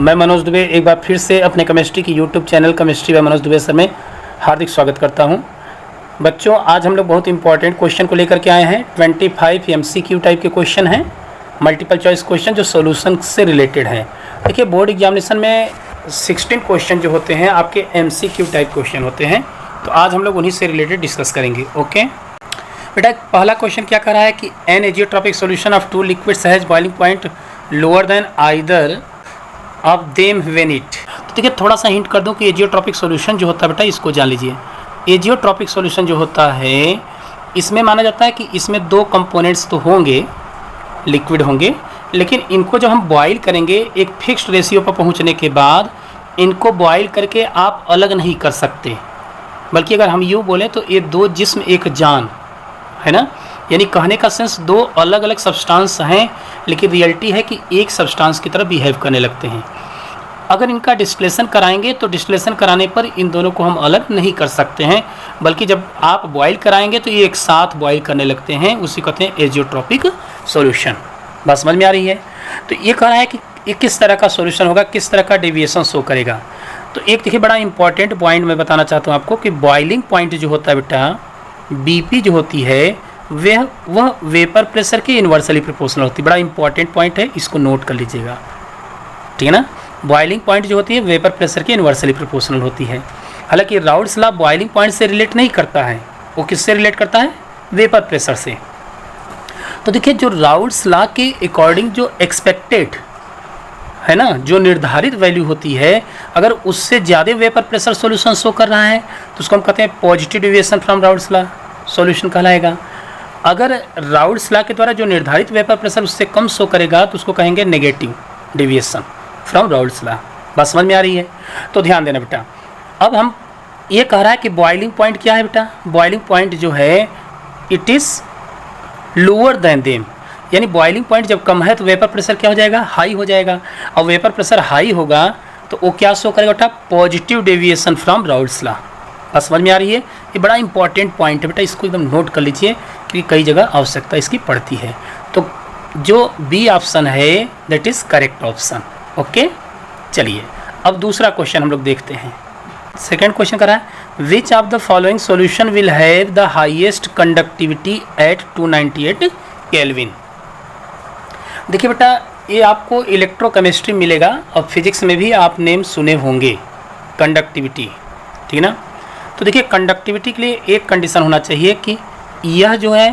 मैं मनोज दुबे एक बार फिर से अपने केमिस्ट्री की YouTube channel chemistry bye Manoj Dubey sir में हार्दिक स्वागत करता हूं। बच्चों, आज हम लोग बहुत इंपॉर्टेंट क्वेश्चन को लेकर के आए हैं। 25 MCQ टाइप के क्वेश्चन हैं, मल्टीपल चॉइस क्वेश्चन जो सॉल्यूशन से रिलेटेड हैं। देखिए, बोर्ड एग्जामिनेशन में 16 क्वेश्चन जो होते हैं आपके MCQ टाइप क्वेश्चन होते हैं, तो आज हम लोग उन्हीं से रिलेटेड डिस्कस करेंगे। ओके बेटा, पहला क्वेश्चन क्या कर रहा है कि an azeotropic solution of two liquids has boiling point lower than either of them when it. तो देखिए, थोड़ा सा हिंट कर दूं कि एजियोट्रॉपिक सॉल्यूशन जो होता है बेटा, इसको जान लीजिए। एजियोट्रॉपिक सॉल्यूशन जो होता है, इसमें माना जाता है कि इसमें दो कंपोनेंट्स तो होंगे, लिक्विड होंगे, लेकिन इनको जब हम बॉयल करेंगे एक फिक्स्ड रेशियो पर पहुंचने के बाद इनको बॉयल करके आप अलग नहीं कर सकते, बल्कि अगर हम यूँ बोलें तो ये दो जिस्म एक जान है ना, यानी कहने का सेंस दो अलग अलग सब्सटेंस हैं, लेकिन रियलिटी है कि एक सब्सटेंस की तरह बिहेव करने लगते हैं। अगर इनका डिस्टिलेशन कराएंगे तो डिस्टिलेशन कराने पर इन दोनों को हम अलग नहीं कर सकते हैं, बल्कि जब आप बॉयल कराएंगे तो ये एक साथ बॉयल करने लगते हैं, उसी कहते हैं एजियोट्रॉपिक सॉल्यूशन। बात समझ में आ रही है? तो ये कह रहा है कि ये किस तरह का सॉल्यूशन होगा, किस तरह का डेविएशन शो करेगा। तो एक देखिए, बड़ा इंपॉर्टेंट पॉइंट मैं बताना चाहता हूँ आपको कि बॉइलिंग पॉइंट जो होता है बेटा, BP जो होती है वह वेपर प्रेशर के इन्वर्सली प्रोपोर्शनल होती है। बड़ा इंपॉर्टेंट पॉइंट है, इसको नोट कर लीजिएगा, ठीक है ना। बॉइलिंग पॉइंट जो होती है वेपर प्रेशर के इन्वर्सली प्रोपोर्शनल होती है। हालांकि राउल्ट्स लॉ बॉइलिंग पॉइंट से रिलेट नहीं करता है, वो किससे रिलेट करता है? वेपर प्रेशर से। तो देखिए, जो राउल्ट्स लॉ के अकॉर्डिंग जो एक्सपेक्टेड है ना, जो निर्धारित वैल्यू होती है, अगर उससे ज़्यादा वेपर प्रेशर सॉल्यूशन शो कर रहा है तो उसको हम कहते हैं positive deviation from Raoult's law solution कहलाएगा। अगर राउल्ट्स लॉ के द्वारा जो निर्धारित वेपर प्रेशर उससे कम शो करेगा तो उसको कहेंगे negative deviation from Raoult's law. बस समझ में आ रही है? तो ध्यान देना बेटा। अब हम ये कह रहा है कि बॉइलिंग पॉइंट क्या है बेटा? बॉइलिंग पॉइंट जो है it is lower than them, यानी बॉइलिंग पॉइंट जब कम है तो वेपर प्रेशर क्या हो जाएगा? हाई हो जाएगा। और वेपर प्रेशर हाई होगा तो वो क्या शो करेगा बेटा? Positive deviation from Raoult's law. बस समझ में आ रही है? ये बड़ा इंपॉर्टेंट पॉइंट है बेटा, इसको एकदम नोट कर लीजिए क्योंकि कई जगह आवश्यकता इसकी पड़ती है। तो जो बी ऑप्शन है that is correct option. Okay, चलिए अब दूसरा क्वेश्चन हम लोग देखते हैं। सेकेंड क्वेश्चन कर रहा है विच of the following solution will have the highest conductivity eight 298 kelvin. देखिए बेटा, ये आपको इलेक्ट्रोकेमिस्ट्री मिलेगा और फिजिक्स में भी आप नेम सुने होंगे, कंडक्टिविटी, ठीक ना। तो देखिए, कंडक्टिविटी के लिए एक कंडीशन होना चाहिए कि यह जो है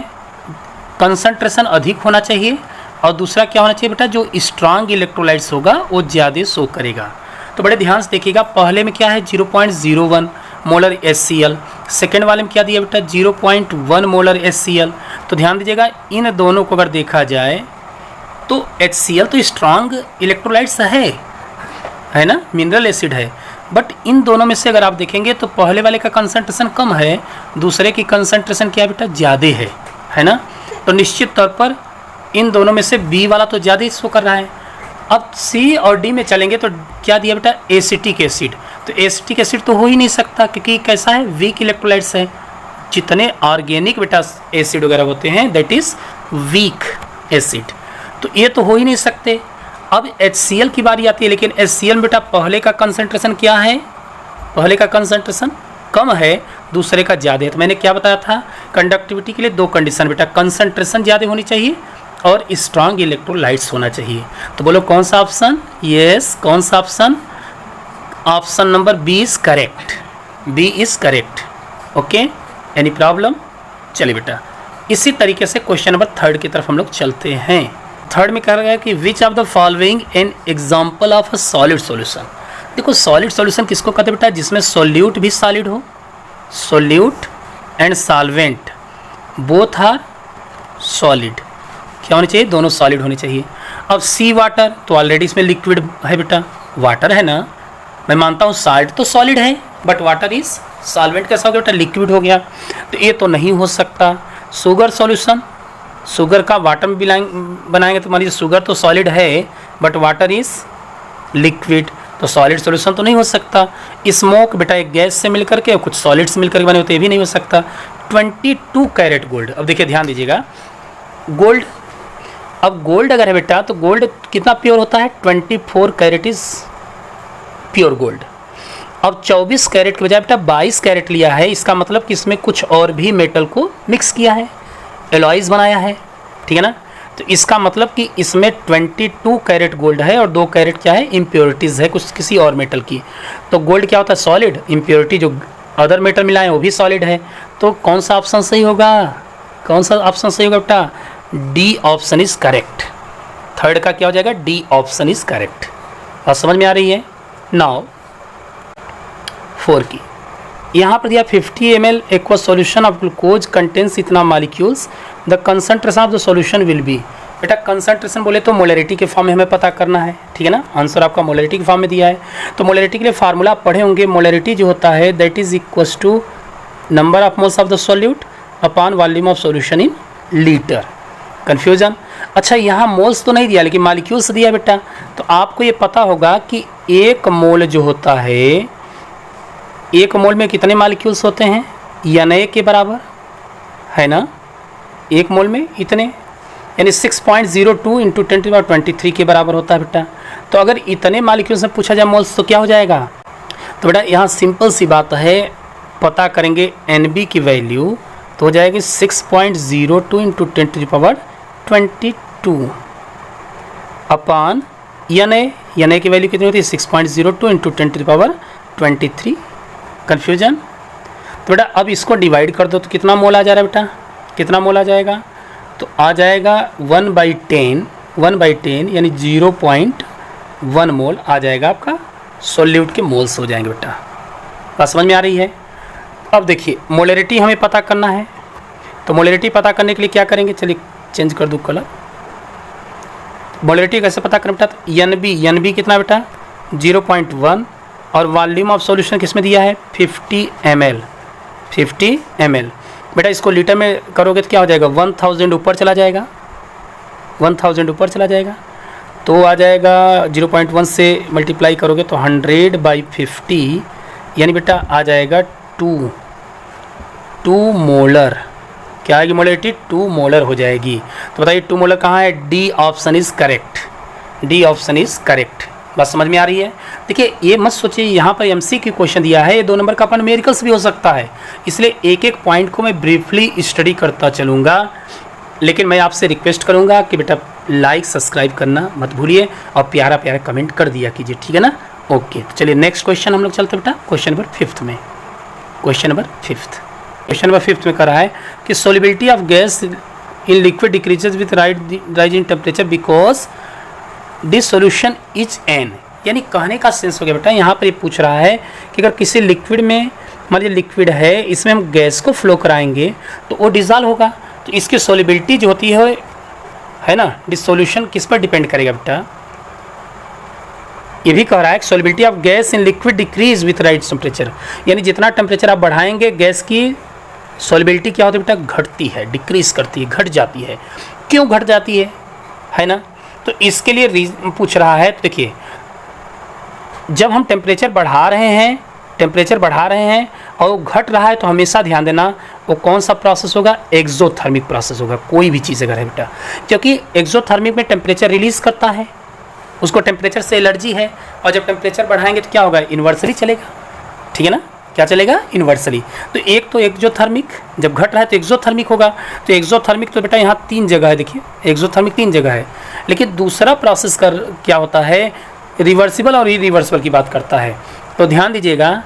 कंसंट्रेशन अधिक होना चाहिए, और दूसरा क्या होना चाहिए बेटा, जो स्ट्रांग इलेक्ट्रोलाइट्स होगा वो ज़्यादा शो करेगा। तो बड़े ध्यान से देखिएगा, पहले में क्या है 0.01 मोलर HCl, सेकेंड वाले में क्या दिया बेटा 0.1 मोलर HCl। तो ध्यान दीजिएगा, इन दोनों को अगर देखा जाए तो HCl तो स्ट्रांग इलेक्ट्रोलाइट्स है ना, मिनरल एसिड है, बट इन दोनों में से अगर आप देखेंगे तो पहले वाले का कंसंट्रेशन कम है, दूसरे की कंसंट्रेशन क्या है बेटा, ज़्यादा है ना। तो निश्चित तौर पर इन दोनों में से बी वाला तो ज़्यादा शो कर रहा है। अब सी और डी में चलेंगे तो क्या दिया बेटा, एसिटिक एसिड। तो एसिटिक एसिड तो हो ही नहीं सकता क्योंकि कैसा है, वीक इलेक्ट्रोलाइट्स है। जितने ऑर्गेनिक बेटा एसिड वगैरह होते हैं दैट इज़ वीक एसिड, तो ये तो हो ही नहीं सकते। अब HCl की बारी आती है, लेकिन HCl में बेटा पहले का कंसंट्रेशन क्या है, पहले का कंसंट्रेशन कम है, दूसरे का ज़्यादा है। तो मैंने क्या बताया था, कंडक्टिविटी के लिए दो कंडीशन बेटा, कंसंट्रेशन ज़्यादा होनी चाहिए और स्ट्रांग इलेक्ट्रोलाइट्स होना चाहिए। तो बोलो कौन सा ऑप्शन? यस, कौन सा option? Option number B is correct, B is correct. Okay, any problem? चलिए बेटा, इसी तरीके से क्वेश्चन नंबर 3 की तरफ हम लोग चलते हैं। थर्ड में कहा गया कि which of the following an example of a solid solution. देखो, सॉलिड सॉल्यूशन किसको कहते हैं बेटा, जिसमें सॉल्यूट भी सॉलिड हो, solute and solvent both are solid. क्या होनी चाहिए? दोनों सॉलिड होनी चाहिए। अब सी वाटर, तो ऑलरेडी इसमें लिक्विड है बेटा, वाटर है ना, मैं मानता हूँ साल्ट तो सॉलिड है बट वाटर इज सॉल्वेंट, कैसा हो गया बेटा, लिक्विड हो गया, तो ये तो नहीं हो सकता। शुगर सॉल्यूशन, शुगर का वाटर में बनाएंगे तो मान लीजिए शुगर तो सॉलिड है बट वाटर इज लिक्विड, तो सॉलिड सॉल्यूशन तो नहीं हो सकता। स्मोक बेटा एक गैस से मिलकर के और कुछ सॉलिड से मिलकर के बने होते, ये भी नहीं हो सकता। 22 कैरेट गोल्ड, अब देखिए ध्यान दीजिएगा, गोल्ड, अब गोल्ड अगर है बेटा तो गोल्ड कितना प्योर होता है, 24 कैरेट इज प्योर गोल्ड। अब 24 कैरेट के बजाय बेटा 22 कैरेट लिया है, इसका मतलब कि इसमें कुछ और भी मेटल को मिक्स किया है, एलॉयज बनाया है, ठीक है ना। तो इसका मतलब कि इसमें 22 कैरेट गोल्ड है और 2 कैरेट क्या है, इम्प्योरिटीज़ है कुछ किसी और मेटल की। तो गोल्ड क्या होता है, सॉलिड, इम्प्योरिटी जो अदर मेटल मिलाए वो भी सॉलिड है। तो कौन सा ऑप्शन सही होगा, कौन सा ऑप्शन सही होगा बेटा, D option is correct. Third का क्या हो जाएगा, डी ऑप्शन इज करेक्ट। बात समझ में आ रही है। नाउ 4 की यहाँ पर दिया 50 ml aqua solution of glucose contains इतना molecules, the concentration of the solution will be. बेटा कंसंट्रेशन बोले तो मोलरिटी के फॉर्म में हमें पता करना है, ठीक है ना। आंसर आपका मोलरिटी के फॉर्म में दिया है। तो मोलरिटी के लिए फार्मूला आप पढ़े होंगे, मोलरिटी जो होता है that is equals to number of moles of the solute upon volume of solution in litre. Confusion. अच्छा यहाँ मोल्स तो नहीं दिया लेकिन मॉलिक्यूल्स दिया बेटा। तो आपको ये पता होगा कि एक मोल जो होता है, एक मोल में कितने मॉलिक्यूल्स होते हैं, Na के बराबर है ना, एक मोल में इतने, यानी 6.02 इंटू 10⁻23 के बराबर होता है बेटा। तो अगर इतने मॉलिक्यूल्स में पूछा जाए मोल्स तो क्या हो जाएगा। तो बेटा यहाँ सिंपल सी बात है, पता करेंगे Nb की वैल्यू तो हो जाएगी 6.02 इंटू 10⁻22 अपॉन Na की वैल्यू कितनी होती है, 6.02 इंटू 10⁻23। कन्फ्यूजन। तो बेटा अब इसको डिवाइड कर दो तो कितना मोल आ जा रहा है बेटा, कितना मोल आ जाएगा, तो आ जाएगा 1/10 यानी 0.1 मोल आ जाएगा आपका, सॉल्यूट के मोल्स हो जाएंगे बेटा। बात समझ में आ रही है। अब देखिए मोलरिटी हमें पता करना है, तो मोलरिटी पता करने के लिए क्या करेंगे, चलिए चेंज कर दूँ कलर। मोलरिटी कैसे पता करें बेटा, तो Nb कितना बेटा 0.1 और वॉल्यूम ऑफ सॉल्यूशन किस में दिया है 50 ml। बेटा इसको लीटर में करोगे तो क्या हो जाएगा, 1000 ऊपर चला जाएगा, 1000 ऊपर चला जाएगा तो आ जाएगा 0.1 से मल्टीप्लाई करोगे तो 100/50 यानी बेटा आ जाएगा 2 मोलर। क्या आएगी मोलरिटी, 2 मोलर हो जाएगी। तो बताइए 2 मोलर कहाँ है, D option is correct, D option is correct. बात समझ में आ रही है। देखिए ये मत सोचिए यहाँ पर MCQ क्वेश्चन दिया है, ये 2 नंबर का अपन न्यूमेरिकल्स भी हो सकता है, इसलिए एक एक पॉइंट को मैं ब्रीफली स्टडी करता चलूँगा। लेकिन मैं आपसे रिक्वेस्ट करूँगा कि बेटा लाइक सब्सक्राइब करना मत भूलिए और प्यारा प्यारा कमेंट कर दिया कीजिए, ठीक है ना। ओके तो चलिए नेक्स्ट क्वेश्चन हम लोग चलते बेटा क्वेश्चन नंबर 5 में। क्वेश्चन नंबर 5 में कह रहा है कि solubility of gas in liquid decreases with rise in temperature because this solution is an. यानी कहने का सेंस हो गया बेटा, यहाँ पर ये पूछ रहा है कि अगर किसी लिक्विड में, मान लीजिए लिक्विड है, इसमें हम गैस को फ्लो कराएंगे तो वो डिजॉल्व होगा, तो इसकी सोलिबिलिटी जो होती है ना, दिस सोल्यूशन किस पर डिपेंड करेगा बेटा। ये भी कह रहा है कि solubility of gas in liquid decrease with rise temperature, यानी जितना टेम्परेचर आप बढ़ाएंगे गैस की सोलिबिलिटी क्या होती है बेटा, घटती है, डिक्रीज करती है, घट जाती है। क्यों घट जाती है ना, तो इसके लिए रीजन पूछ रहा है। तो देखिए जब हम टेम्परेचर बढ़ा रहे हैं और वो घट रहा है तो हमेशा ध्यान देना वो कौन सा प्रोसेस होगा, एक्सोथर्मिक प्रोसेस होगा। कोई भी चीज़ अगर है बेटा, क्योंकि एक्सोथर्मिक में टेम्परेचर रिलीज करता है, उसको टेम्परेचर से एलर्जी है, और जब टेम्परेचर बढ़ाएंगे तो क्या होगा, इन्वर्सली चलेगा, ठीक है ना। क्या चलेगा, इन्वर्सली। तो एक तो एक्सोथर्मिक, जब घट रहा है तो एक्सोथर्मिक होगा। तो एक्सोथर्मिक तो बेटा यहाँ 3 जगह है, देखिए एक्सोथर्मिक 3 जगह है। लेकिन दूसरा प्रोसेस कर क्या होता है, रिवर्सिबल और इरिवर्सिबल की बात करता है। तो ध्यान दीजिएगा,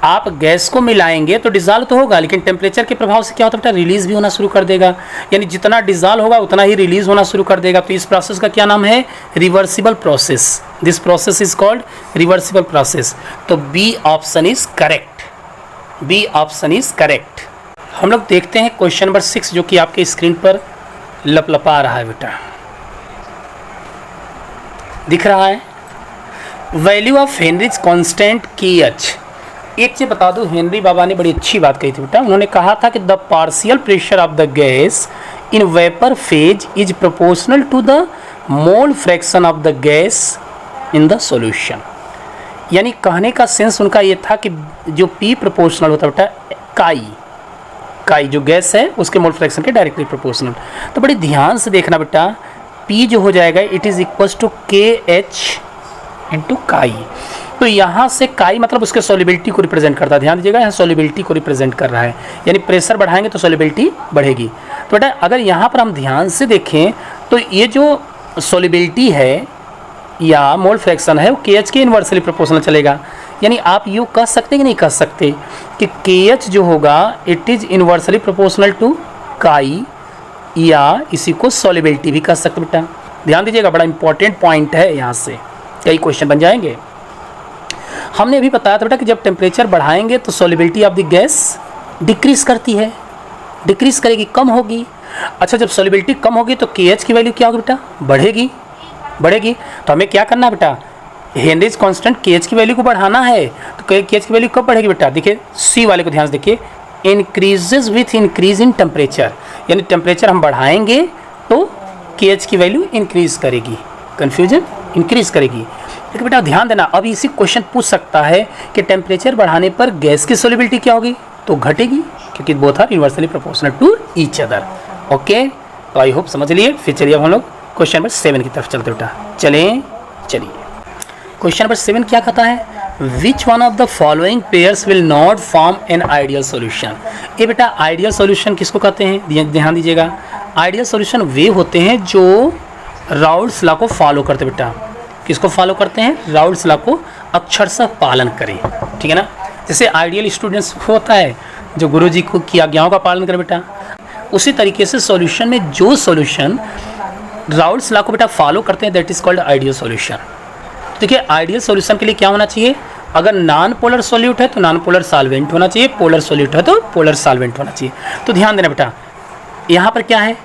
आप गैस को मिलाएंगे तो डिज़ॉल्व तो होगा, लेकिन टेम्परेचर के प्रभाव से क्या होता है बेटा, रिलीज़ भी होना शुरू कर देगा, यानी जितना डिज़ॉल्व होगा उतना ही रिलीज़ होना शुरू कर देगा। तो इस प्रोसेस का क्या नाम है, reversible process. This process is called reversible process. तो B option is correct, B option is correct. हम लोग देखते हैं क्वेश्चन नंबर 6 जो कि आपके स्क्रीन पर लपलपा रहा है बेटा, दिख रहा है। Value of Henry's constant KH। एक चीज बता दूं, हेनरी बाबा ने बड़ी अच्छी बात कही थी बेटा। उन्होंने कहा था कि the partial pressure of the gas in vapour phase is proportional to the mole fraction of the gas in the solution. यानी कहने का सेंस उनका ये था कि जो P प्रोपोर्शनल होता है बेटा काई जो गैस है उसके मोल फ्रैक्शन के डायरेक्टली प्रोपोर्शनल। तो बड़ी ध्यान से देखना बेटा, P जो हो जाएगा it is equals to KH into chi. तो यहाँ से काई मतलब उसके सॉल्युबिलिटी को रिप्रेजेंट करता है। ध्यान दीजिएगा, यहाँ सॉल्युबिलिटी को रिप्रेजेंट कर रहा है, यानी प्रेशर बढ़ाएंगे तो सॉल्युबिलिटी बढ़ेगी। तो बेटा अगर यहाँ पर हम ध्यान से देखें तो ये जो सॉल्युबिलिटी है या मोल फ्रैक्शन है वो KH के इन्वर्सली प्रोपोर्शनल चलेगा। यानी आप यूँ कह सकते कि नहीं कह सकते कि KH जो होगा it is inversely proportional to chi, या इसी को सॉल्युबिलिटी भी कह सकते बेटा। ध्यान दीजिएगा, बड़ा इंपॉर्टेंट पॉइंट है, यहाँ से कई क्वेश्चन बन जाएंगे। हमने अभी बताया था बेटा कि जब टेम्परेचर बढ़ाएंगे तो solubility of the gas decrease करती है, डिक्रीज करेगी, कम होगी। अच्छा, जब सॉल्युबिलिटी कम होगी तो KH की वैल्यू क्या होगी बेटा? बढ़ेगी, बढ़ेगी। तो हमें क्या करना है बेटा? हेनरीज कांस्टेंट KH की वैल्यू को बढ़ाना है। तो KH की वैल्यू कब बढ़ेगी बेटा? देखिए सी वाले को ध्यान से देखिए, increases with increase in temperature, यानी टेम्परेचर हम बढ़ाएंगे तो KH की वैल्यू इंक्रीज करेगी, कन्फ्यूजन इंक्रीज करेगी। लेकिन बेटा ध्यान देना, अब इसी क्वेश्चन पूछ सकता है कि टेम्परेचर बढ़ाने पर गैस की सॉल्युबिलिटी क्या होगी? तो घटेगी, क्योंकि both are inversely proportional to each other. Okay, तो आई होप समझ लिए। फिर चलिए अब हम लोग क्वेश्चन नंबर 7 की तरफ चलते बेटा। चलिए क्वेश्चन नंबर 7 क्या कहता है? Which one of the following pairs will not form an ideal solution. ये बेटा आइडियल सॉल्यूशन किसको कहते हैं? ध्यान दीजिएगा, आइडियल सॉल्यूशन वे होते हैं जो राउल्ट्स लॉ को फॉलो करते बेटा। किसको फॉलो करते हैं? राउल्ट्स लॉ को अक्षरशः पालन करें, ठीक है ना। जैसे आइडियल स्टूडेंट्स होता है जो गुरुजी को की आज्ञाओं का पालन करे बेटा, उसी तरीके से सॉल्यूशन में जो सॉल्यूशन राउल्ट्स लॉ को बेटा फॉलो करते हैं that is called ideal solution. देखिए आइडियल सॉल्यूशन के लिए क्या होना चाहिए? अगर नॉन पोलर सॉल्यूट है तो नॉन पोलर सॉल्वेंट होना चाहिए, पोलर सॉल्यूट है तो पोलर सॉल्वेंट होना चाहिए। तो ध्यान देना बेटा, यहाँ पर क्या है?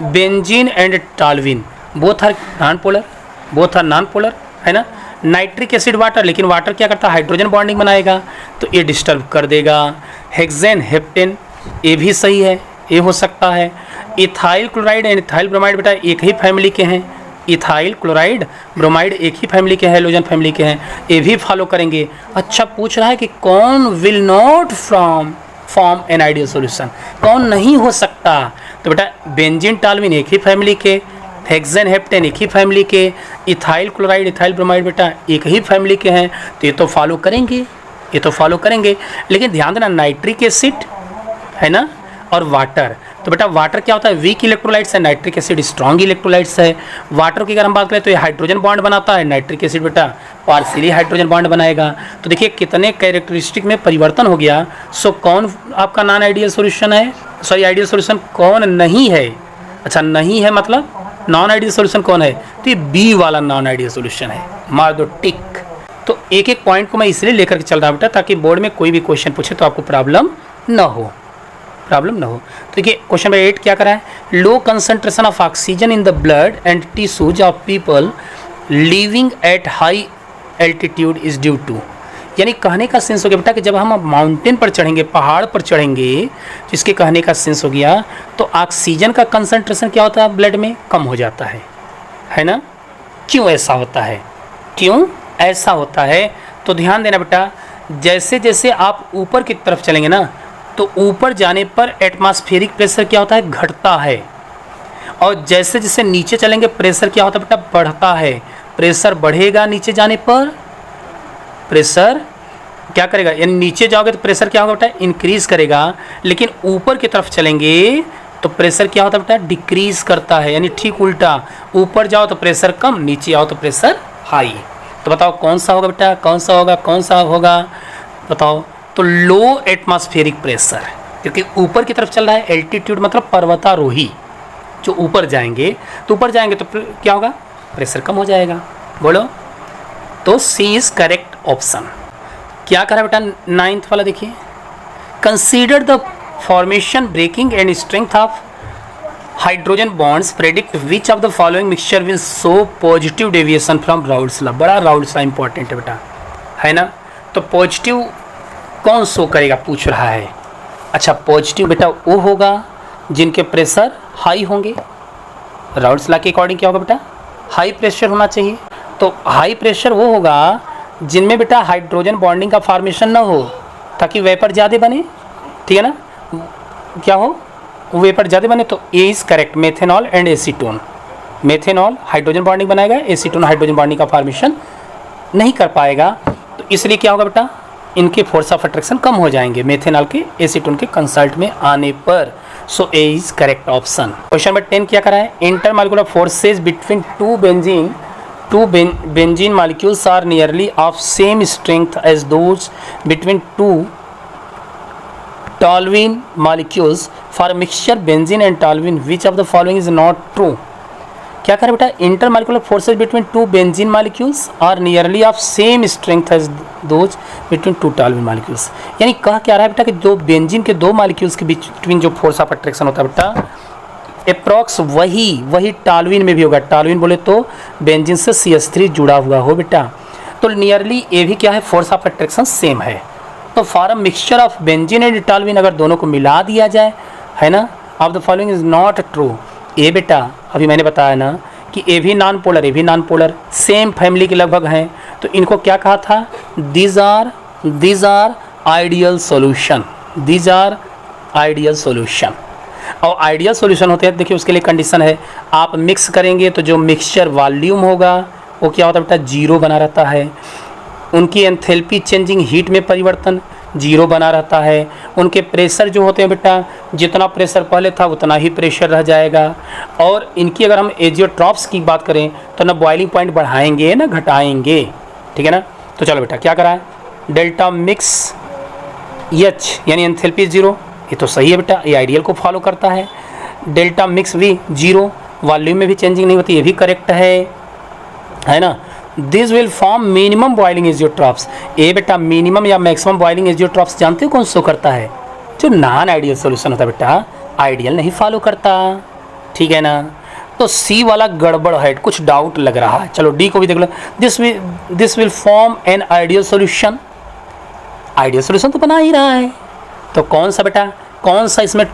Benzene and toluene both are non polar, है ना। नाइट्रिक एसिड वाटर, लेकिन वाटर क्या करता है? हाइड्रोजन बॉन्डिंग बनाएगा, तो ये डिस्टर्ब कर देगा। हेक्सेन हेप्टेन, ये भी सही है, ये हो सकता है। Ethyl chloride and ethyl bromide बेटा एक ही फैमिली के हैं, इथाइल क्लोराइड ब्रोमाइड एक ही फैमिली के हैं, हेलोजन फैमिली के हैं, ये भी फॉलो करेंगे। अच्छा, पूछ रहा है कि कौन will not form an ideal solution, कौन नहीं हो सकता? तो बेटा बेंजीन टॉल्यूइन एक ही फैमिली के, हेक्सेन हेप्टेन एक ही फैमिली के, इथाइल क्लोराइड इथाइल ब्रोमाइड बेटा एक ही फैमिली के हैं, तो ये तो फॉलो करेंगे, ये तो फॉलो करेंगे। लेकिन ध्यान देना, नाइट्रिक एसिड है ना और वाटर, तो बेटा वाटर क्या होता है? वीक इलेक्ट्रोलाइट्स है, नाइट्रिक एसिड स्ट्रॉन्ग इलेक्ट्रोलाइट्स है। वाटर की अगर हम बात करें तो ये हाइड्रोजन बॉन्ड बनाता है, नाइट्रिक एसिड बेटा पार्शियली हाइड्रोजन बॉन्ड बनाएगा। तो देखिए कितने कैरेक्टरिस्टिक में परिवर्तन हो गया। सो कौन आपका नॉन आइडियल सॉल्यूशन है? सॉरी, आइडियल सॉल्यूशन कौन नहीं है? अच्छा, नहीं है मतलब नॉन आइडियल सॉल्यूशन कौन है? तो ये बी वाला नॉन आइडियल सॉल्यूशन है, मार दो टिक। तो एक एक पॉइंट को मैं इसलिए लेकर के चल रहा बेटा ताकि बोर्ड में कोई भी क्वेश्चन पूछे तो आपको प्रॉब्लम न हो। तो देखिए क्वेश्चन नंबर 8 क्या करा है? Low concentration of oxygen in the blood and tissues of people living at high altitude is due to. यानी कहने का सेंस हो गया बेटा कि जब हम माउंटेन पर चढ़ेंगे, पहाड़ पर चढ़ेंगे, जिसके कहने का सेंस हो गया तो ऑक्सीजन का कंसंट्रेशन क्या होता है? ब्लड में कम हो जाता है ना। क्यों ऐसा होता है? क्यों ऐसा होता है? तो ध्यान देना बेटा, जैसे जैसे आप ऊपर की तरफ चलेंगे ना तो ऊपर जाने पर एटमॉस्फेरिक प्रेशर क्या होता है? घटता है। और जैसे जैसे नीचे चलेंगे प्रेशर क्या होता है बेटा? बढ़ता है। प्रेशर बढ़ेगा नीचे जाने पर, प्रेशर क्या करेगा? यानी नीचे जाओगे तो प्रेशर क्या होगा बेटा? इंक्रीज करेगा। लेकिन ऊपर की तरफ चलेंगे तो प्रेशर क्या होता है बेटा? डिक्रीज करता है। यानी ठीक उल्टा, ऊपर जाओ तो प्रेशर कम, नीचे आओ तो प्रेशर हाई। तो बताओ कौन सा होगा बेटा? कौन सा होगा बताओ? तो लो एटमॉस्फेरिक प्रेशर, क्योंकि ऊपर की तरफ चल रहा है। एल्टीट्यूड मतलब पर्वतारोही, जो ऊपर जाएंगे तो क्या होगा? प्रेशर कम हो जाएगा। बोलो, तो सी इज करेक्ट ऑप्शन। क्या करा बेटा 9th वाला? देखिए, consider the formation, breaking and strength of hydrogen bonds, predict which of the following mixture will show positive deviation from Raoult's law. बड़ा राउल्ट्स लॉ इंपॉर्टेंट है बेटा, है ना। तो पॉजिटिव कौन शो करेगा पूछ रहा है। अच्छा, पॉजिटिव बेटा वो होगा जिनके प्रेशर हाई होंगे। राउल्ट्स लॉ के अकॉर्डिंग क्या होगा बेटा? हाई प्रेशर होना चाहिए। तो हाई प्रेशर वो होगा जिनमें बेटा हाइड्रोजन बॉन्डिंग का फॉर्मेशन ना हो, ताकि वेपर ज़्यादा बने, ठीक है ना। क्या हो? वेपर ज़्यादा बने। तो A is correct, methanol and acetone. Methanol hydrogen bonding बनाएगा, एसीटोन हाइड्रोजन बॉन्डिंग का फॉर्मेशन नहीं कर पाएगा। तो इसलिए क्या होगा बेटा, इनके फोर्स ऑफ अट्रैक्शन कम हो जाएंगे मेथेनॉल के एसीटोन के कंसल्ट में आने पर। So A is correct option. Question number 10 क्या करा है, intermolecular forces between two benzene molecules are nearly of same strength as those between two toluene molecules for mixture benzene and toluene, which of the following is not true? क्या करें बेटा, intermolecular forces between two benzene molecules are nearly of same strength as those between two toluene molecules. यानी कह क्या रहा है बेटा कि दो बेंजीन के दो मॉलिक्यूल्स के बिटवीन जो फोर्स ऑफ अट्रैक्शन होता है बेटा, अप्रॉक्स वही टॉल्यूइन में भी होगा। टॉल्यूइन बोले तो बेंजीन से CH3 जुड़ा हुआ हो बेटा, तो नियरली ये भी क्या है, फोर्स ऑफ अट्रैक्शन सेम है। तो for a mixture of benzene and toluene अगर दोनों को मिला दिया जाए, है ना, of the following is not true. ये बेटा अभी मैंने बताया ना कि ये भी नॉन पोलर सेम फैमिली के लगभग हैं, तो इनको क्या कहा था, these are ideal solution, these are ideal solution. और आइडियल सॉल्यूशन होते हैं, देखिए उसके लिए कंडीशन है, आप मिक्स करेंगे तो जो मिक्सचर वॉल्यूम होगा वो क्या होता है बेटा, जीरो बना रहता है। उनकी एंथैल्पी चेंजिंग हीट में परिवर्तन जीरो बना रहता है। उनके प्रेशर जो होते हैं बेटा, जितना प्रेशर पहले था उतना ही प्रेशर रह जाएगा। और इनकी अगर हम एजियोट्रॉप्स की बात करें तो ना बॉइलिंग पॉइंट बढ़ाएंगे ना घटाएंगे, ठीक है ना। तो चलो बेटा क्या करा है, डेल्टा मिक्स एच यानी एंथैल्पी जीरो, ये तो सही है बेटा, ये आइडियल को फॉलो करता है। Delta mix we zero, volume में भी चेंजिंग नहीं होती, ये भी करेक्ट है ना। This will form minimum boiling azeotropes. ये बेटा मिनिमम या मैक्सिमम बॉइलिंग एजियोट्रॉप्स जानते हो कौन शो करता है, जो नॉन आइडियल सॉल्यूशन होता है बेटा, आइडियल नहीं फॉलो करता, ठीक है ना। तो सी वाला गड़बड़ है, कुछ डाउट लग रहा है। चलो डी को भी देख लो, this will form an ideal solution. Ideal solution तो बना ही रहा है, तो कौन सा बेटा, कौन सा इसमें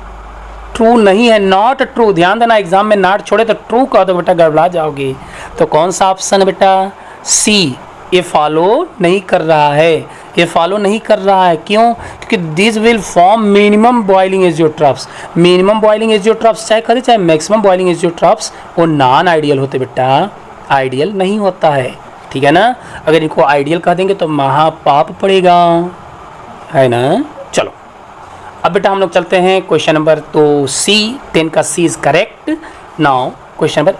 ट्रू नहीं है, नॉट ट्रू। ध्यान देना, एग्जाम में नॉट छोड़े तो ट्रू कह दो बेटा, गड़बड़ा जाओगे। तो कौन सा ऑप्शन है बेटा, सी, ये फॉलो नहीं कर रहा है, ये फॉलो नहीं कर रहा है। क्यों, क्योंकि this will form minimum boiling azeotropes. Minimum boiling azeotropes चाहे करे चाहे मैक्सिमम बॉइलिंग एजियोट्रॉप्स, वो नॉन आइडियल होते बेटा, आइडियल नहीं होता है, ठीक है ना। अगर इनको आइडियल कह देंगे तो महापाप पड़ेगा, है ना। चलो अब बेटा हम लोग चलते हैं क्वेश्चन नंबर, तो सी 10 का C is correct. Now question number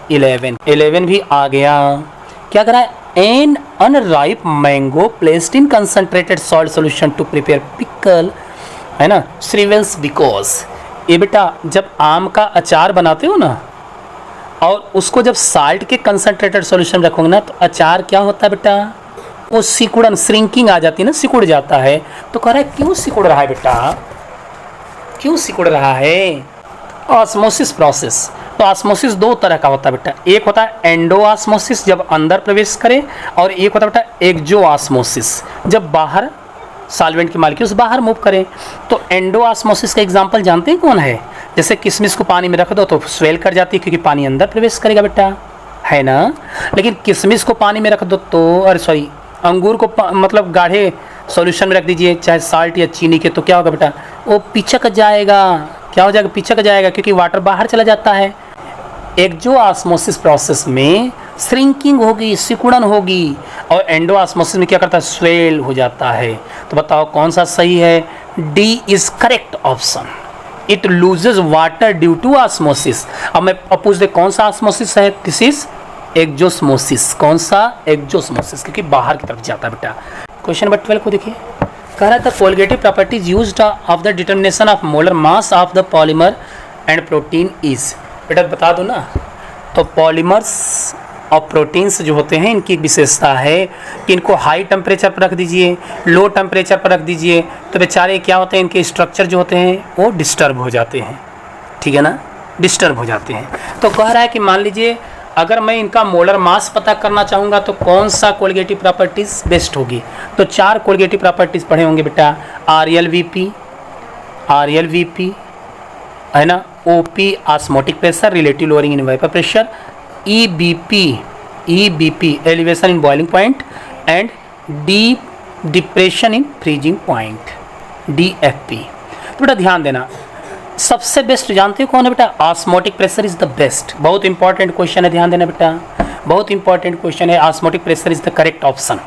11 भी आ गया। क्या करा है, an unripe mango placed in concentrated salt solution to prepare pickle, है ना, श्रीवेल्स बिकॉज। ये बेटा जब आम का अचार बनाते हो ना और उसको जब साल्ट के कंसंट्रेटेड सॉल्यूशन रखोगे ना, तो अचार क्या होता है बेटा, वो सिकुड़न श्रिंकिंग आ जाती है ना, सिकुड़ जाता है। तो कह रहा है क्यों सिकुड़ रहा है बेटा, क्यों सिकुड़ रहा है, ऑस्मोसिस प्रोसेस। तो ऑस्मोसिस दो तरह का होता है बेटा, एक होता है एंडो ऑस्मोसिस जब अंदर प्रवेश करे, और एक होता है बेटा एक्जो ऑस्मोसिस जब बाहर सॉल्वेंट के मॉलिक्यूल्स बाहर मूव करें। तो एंडो ऑस्मोसिस का एग्जांपल जानते हैं कौन है, जैसे किशमिश को पानी में रख दो तो स्वेल कर जाती है क्योंकि पानी अंदर प्रवेश करेगा बेटा, है ना। लेकिन किशमिश को पानी में रख दो तो अंगूर को मतलब गाढ़े सॉल्यूशन में रख दीजिए चाहे साल्ट या चीनी के, तो क्या होगा बेटा, वो पिचक जाएगा। क्या हो जाएगा, पिचक जाएगा, क्योंकि वाटर बाहर चला जाता है। एक्जो ऑस्मोसिस प्रोसेस में श्रिंकिंग होगी, सिकुड़न होगी, और एंडो ऑस्मोसिस में क्या करता है, स्वेल हो जाता है। तो बताओ कौन सा सही है, D is correct option. It loses water due to osmosis. अब मैं पूछ दे कौन सा ऑस्मोसिस है, दिस इज एक्जोस्मोसिस। कौन सा, एक्जोस्मोसिस, क्योंकि बाहर की तरफ जाता है बेटा। क्वेश्चन नंबर 12 को देखिए, कह रहा था colligative properties used of the determination of molar mass of the polymer and protein is. बेटा बता दो ना, तो पॉलीमर्स और प्रोटीन्स जो होते हैं इनकी एक विशेषता है कि इनको हाई टेम्परेचर पर रख दीजिए, लो टेम्परेचर पर रख दीजिए, तो बेचारे क्या होते हैं, इनके स्ट्रक्चर जो होते हैं वो डिस्टर्ब हो जाते हैं, ठीक है ना, डिस्टर्ब हो जाते हैं। तो कह रहा है कि मान लीजिए अगर मैं इनका मोलर मास पता करना चाहूँगा तो कौन सा कोलिगेटिव प्रॉपर्टीज़ बेस्ट होगी। तो 4 कोलिगेटिव प्रॉपर्टीज़ पढ़े होंगे बेटा, RLVP है ना, OP osmotic pressure relative lowering in vapour pressure, EBP elevation in boiling point, and depression in freezing point, DFP। तो बेटा ध्यान देना, सबसे बेस्ट जानते हो कौन है बेटा, osmotic pressure is the best. बहुत इंपॉर्टेंट क्वेश्चन है, ध्यान देना बेटा, बहुत इंपॉर्टेंट क्वेश्चन है। Osmotic pressure is the correct option.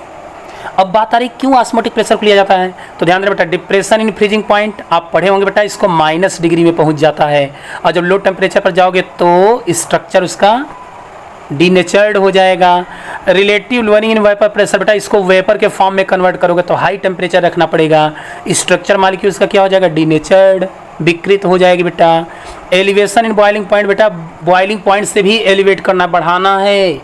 अब बात आ रही क्यों ऑस्मोटिक प्रेशर को लिया जाता है, तो ध्यान देना बेटा, डिप्रेशन इन फ्रीजिंग पॉइंट आप पढ़े होंगे बेटा, इसको माइनस डिग्री में पहुंच जाता है, और जब लो टेम्परेचर पर जाओगे तो स्ट्रक्चर उसका डीनेचर्ड हो जाएगा। Relative lowering in vapour pressure बेटा, इसको वेपर के फॉर्म में कन्वर्ट करोगे तो हाई टेम्परेचर रखना पड़ेगा, स्ट्रक्चर मालिक्यूल्स का क्या हो जाएगा, डीनेचर्ड, विकृत हो जाएगी बेटा। एलिवेशन इन बॉइलिंग पॉइंट बेटा, बॉइलिंग पॉइंट से भी एलिवेट करना, बढ़ाना है।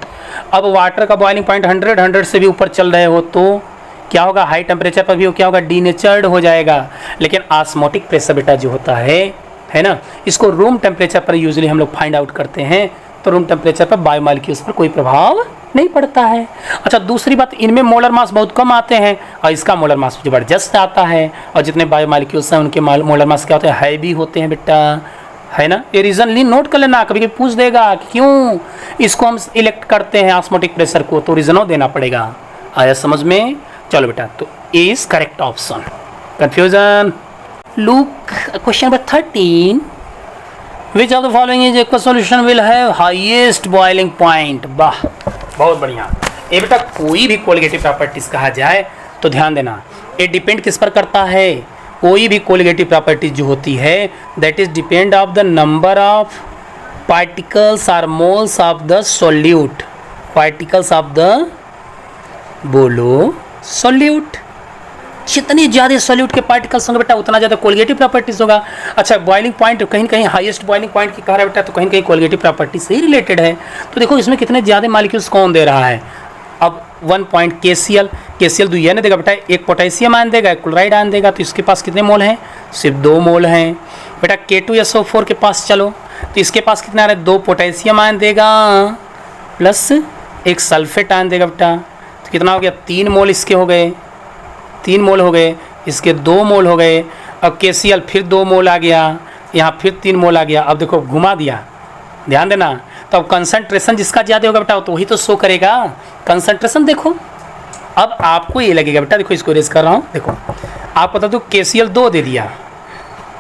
अब वाटर का बॉइलिंग पॉइंट 100 से भी ऊपर चल रहे हो तो क्या होगा, हाई टेम्परेचर पर भी क्या होगा, डीनेचर्ड हो जाएगा। लेकिन ऑस्मोटिक प्रेशर बेटा जो होता है ना, इसको रूम टेम्परेचर पर यूजुअली हम लोग फाइंड आउट करते हैं, तो रूम टेम्परेचर पर बायोमॉलिक्यूल्स पर कोई प्रभाव नहीं पड़ता है। अच्छा, दूसरी बात, इनमें मोलर मास बहुत कम आते हैं और इसका मोलर मास जबरदस्त आता है, और जितने बायोमॉलिक्यूल्स हैं उनके मोलर मास क्या होते हैं, हैवी होते हैं बेटा, है ना। ये रीजन नोट कर लेना, कभी कभी पूछ देगा कि क्यों इसको हम इलेक्ट करते हैं ऑस्मोटिक प्रेशर को, तो रीजनों देना पड़ेगा। आया समझ में? चलो बेटा, तो A is correct option. Confusion? Look question number 13, which of the following is aqua solution will have highest boiling point. वाह, बहुत बढ़िया। ये बेटा कोई भी कोलिगेटिव प्रॉपर्टीज कहा जाए तो ध्यान देना, ये डिपेंड किस पर करता है, कोई भी कोलिगेटिव प्रॉपर्टीज जो होती है that is depend of the number of particles और moles of the solute, particles of the, बोलो, सोल्यूट। जितनी ज़्यादा सोल्यूट के पार्टिकल्स होंगे बेटा उतना ज़्यादा कोलिगेटिव प्रॉपर्टीज होगा। अच्छा, बॉइलिंग पॉइंट कहीं कहीं हाईएस्ट बॉइलिंग पॉइंट की कह रहा है बेटा, तो कहीं कहीं कोलिगेटिव प्रॉपर्टी से ही रिलेटेड है। तो देखो इसमें कितने ज़्यादा मॉलिक्यूल्स कौन दे रहा है। अब 1 पॉइंट KCl दुइया ने देगा बेटा, एक पोटेशियम आयन देगा, एक क्लोराइड आयन देगा, तो इसके पास कितने मोल हैं, सिर्फ 2 मोल हैं बेटा। K2SO4 के पास चलो तो इसके पास कितना आ रहा है, 2 पोटेशियम आयन देगा प्लस एक सल्फेट आयन देगा बेटा, तो कितना हो गया, 3 मोल इसके हो गए, 3 मोल हो गए, इसके 2 मोल हो गए। अब KCl फिर 2 मोल आ गया, यहाँ फिर 3 मोल आ गया। अब देखो घुमा दिया, ध्यान देना, तो अब कंसंट्रेशन जिसका ज़्यादा होगा बेटा तो वही तो शो करेगा कंसंट्रेशन। देखो अब आपको ये लगेगा बेटा, देखो इसको रेस कर रहा हूँ, देखो आप बता दो KCl 2 दे दिया।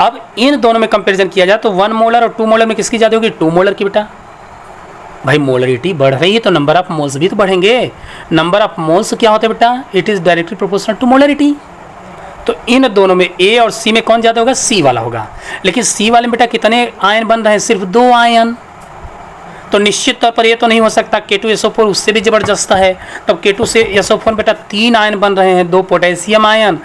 अब इन दोनों में कंपैरिजन किया जाए तो 1 मोलर और 2 मोलर में किसकी ज़्यादा होगी, 2 मोलर की बेटा। भाई मोलरिटी बढ़ रही है तो नंबर ऑफ मोल्स भी तो बढ़ेंगे। नंबर ऑफ मोल्स क्या होते हैं बेटा, it is directly proportional to molarity. तो इन दोनों में A और C में कौन ज़्यादा होगा, C वाला होगा। लेकिन C वाले में बेटा कितने आयन बन रहे हैं, सिर्फ 2 आयन। तो निश्चित तौर पर ये तो नहीं हो सकता K2SO4 उससे भी ज़बरदस्त है, तब K2 से SO4 बेटा 3 आयन बन रहे हैं, 2 पोटेशियम आयन,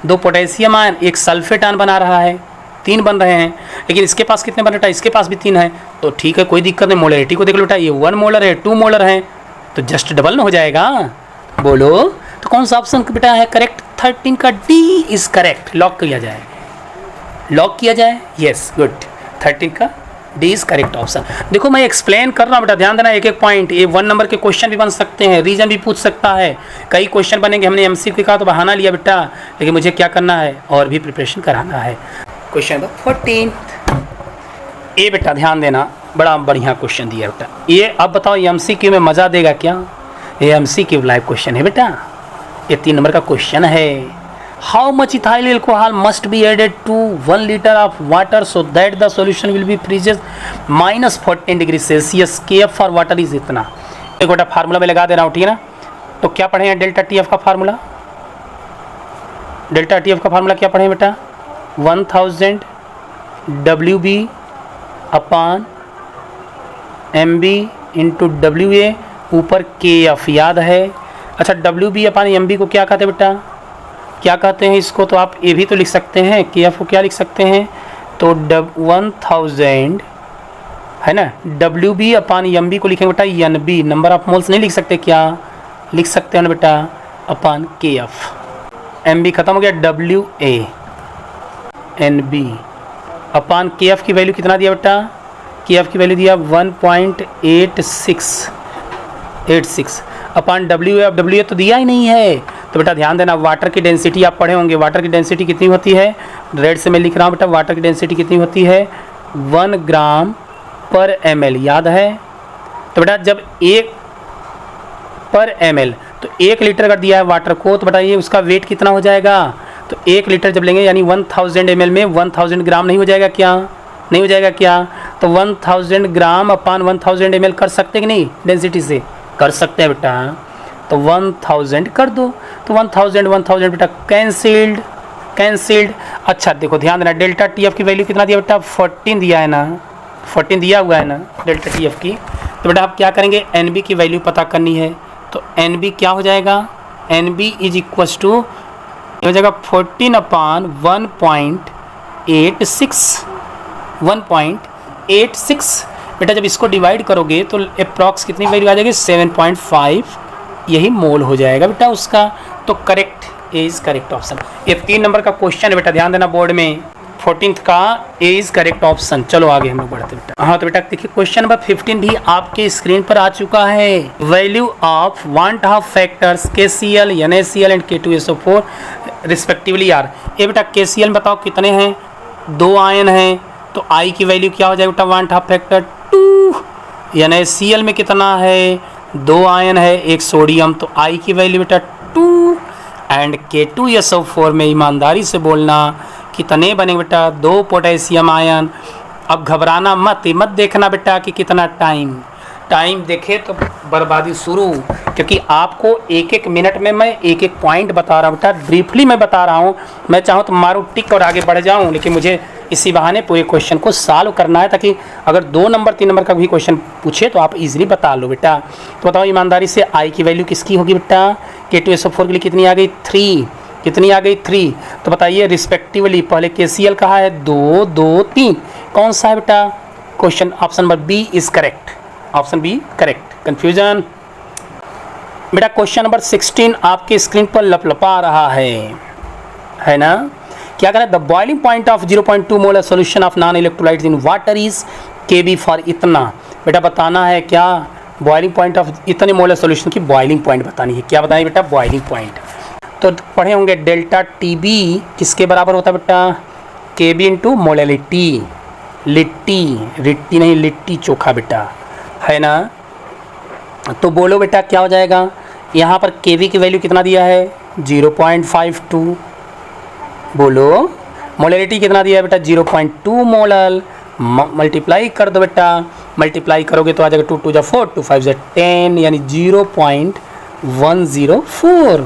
2 पोटेशियम आयन, एक सल्फेट आयन बना रहा है, 3 बन रहे हैं। लेकिन इसके पास कितने बन रहे हैं, इसके पास भी 3 है, तो ठीक है कोई दिक्कत नहीं। मोलरिटी को देख लो बेटा, ये 1 मोलर है, 2 मोलर है, तो जस्ट डबल ना हो जाएगा। बोलो तो कौन सा ऑप्शन बेटा है करेक्ट, 13 का D इज करेक्ट। लॉक किया जाए, लॉक किया जाए, यस गुड, 13 का D इज करेक्ट ऑप्शन। देखो मैं एक्सप्लेन कर रहा हूँ बेटा, ध्यान देना, एक एक पॉइंट। ये 1 नंबर के क्वेश्चन भी बन सकते हैं, रीजन भी पूछ सकता है, कई क्वेश्चन बनेंगे। हमने MCQ कहा तो बहाना लिया बेटा, लेकिन मुझे क्या करना है, और भी प्रिपरेशन कराना है। क्वेश्चन नंबर 14, ये बेटा ध्यान देना, बड़ा बढ़िया क्वेश्चन दिया बेटा। ये अब बताओ MCQ में मज़ा देगा क्या, ये MCQ लाइव क्वेश्चन है बेटा, ये 3 नंबर का क्वेश्चन है। How much ethyl alcohol must be added to 1 litre of water so that the solution will be freezes -14 degree Celsius. KF for water is इतना। एक बेटा फार्मूला में लगा दे रहा हूँ, ठीक है ना। तो क्या पढ़े हैं, डेल्टा TF का फार्मूला, डेल्टा TF का फार्मूला क्या पढ़े बेटा, 1000 WB अपान MB इंटू WA, ऊपर KF याद है। अच्छा, WB अपान MB को क्या कहते हैं बेटा, क्या कहते हैं इसको, तो आप ये भी तो लिख सकते हैं, KF को क्या लिख सकते हैं, तो 1000 है ना, WB अपान MB को लिखेंगे बेटा NB, नंबर ऑफ मोल्स नहीं लिख सकते, क्या लिख सकते हैं ना बेटा, अपान KF। MB खत्म हो गया, WA NB अपान KF की वैल्यू कितना दिया बेटा, KF की वैल्यू दिया 1.86 अपान WA तो दिया ही नहीं है। तो बेटा ध्यान देना, वाटर की डेंसिटी आप पढ़े होंगे, वाटर की डेंसिटी कितनी होती है, रेड से मैं लिख रहा हूँ बेटा, वाटर की डेंसिटी कितनी होती है, 1 ग्राम पर ml, याद है। तो बेटा जब 1 पर ml, तो 1 लीटर अगर दिया है वाटर को, तो बेटा ये उसका वेट कितना हो जाएगा, तो 1 लीटर जब लेंगे यानी 1000 ml में 1000 ग्राम नहीं हो जाएगा क्या, नहीं हो जाएगा क्या, तो 1000 ग्राम अपान 1000 ml कर सकते कि नहीं, डेंसिटी से कर सकते हैं बेटा। तो 1000 कर दो, तो 1000 बेटा कैंसिल्ड। अच्छा देखो ध्यान देना, डेल्टा टी एफ की वैल्यू कितना दिया बेटा, 14 दिया है ना, 14 दिया हुआ है ना डेल्टा टी एफ की। तो बेटा आप क्या करेंगे, एन बी की वैल्यू पता करनी है, तो एन बी क्या हो जाएगा, N B is equals to हो जाएगा 14 अपान 1.86 बेटा। जब इसको डिवाइड करोगे तो अप्रॉक्स कितनी वैल्यू आ जाएगी, 7.5 यही मोल हो जाएगा बेटा उसका। तो correct A is correct option. ये 3 नंबर का क्वेश्चन है बेटा, ध्यान देना बोर्ड में 14th का ए इज करेक्ट ऑप्शन। चलो आगे हम लोग बढ़ते बेटा। हाँ तो बेटा देखिए क्वेश्चन नंबर 15 भी आपके स्क्रीन पर आ चुका है। Value of 1/2 factors KCl, NaCl and K2SO4 respectively are. ये बेटा KCl बताओ कितने हैं, 2 आयन हैं, तो I की वैल्यू क्या हो जाएगा बेटा, 1/2 फैक्टर 2। NaCl में कितना है, 2 आयन है, 1 सोडियम, तो I की वैल्यू बेटा 2। एंड K2SO4 में ईमानदारी से बोलना कितने बने बेटा, 2 पोटेशियम आयन। अब घबराना मत देखना बेटा कि कितना टाइम देखे तो बर्बादी शुरू, क्योंकि आपको एक एक मिनट में मैं एक एक पॉइंट बता रहा हूँ बेटा, ब्रीफली मैं बता रहा हूँ। मैं चाहूँ तो मारूँ टिक और आगे बढ़ जाऊँ, लेकिन मुझे इसी बहाने पूरे क्वेश्चन को सॉल्व करना है, ताकि अगर 2 नंबर 3 नंबर का भी क्वेश्चन पूछे तो आप इजीली बता लो बेटा। तो बताओ ईमानदारी से आई की वैल्यू किसकी होगी बेटा, K2SO4 के लिए कितनी आ गई, 3। कितनी आ गई, 3। तो बताइए रिस्पेक्टिवली, पहले KCl कहा है 2, 2, 3, कौन सा है बेटा, question option number B is correct, option B correct. Confusion बेटा। क्वेश्चन नंबर 16 आपके स्क्रीन पर लपलपा रहा है ना, क्या करें, the boiling point of 0.2 molar solution of non electrolytes in water is KB for इतना। बेटा बताना है क्या, बॉइलिंग पॉइंट ऑफ इतने मोलर सोल्यूशन की बॉइलिंग पॉइंट बतानी है। क्या बताइए बेटा, बॉइलिंग पॉइंट। तो पढ़े होंगे डेल्टा TB किसके बराबर होता है बेटा, KB इंटू मोलैलिटी, लिट्टी नहीं लिट्टी चोखा बेटा, है ना। तो बोलो बेटा क्या हो जाएगा, यहाँ पर KB की वैल्यू कितना दिया है, 0.52। बोलो मोलैलिटी कितना दिया है बेटा, 0.2 मोलल। मल्टीप्लाई कर दो बेटा, मल्टीप्लाई करोगे तो आ जाएगा 2 2 जा 4, 2 5 जा 10, यानी 0.104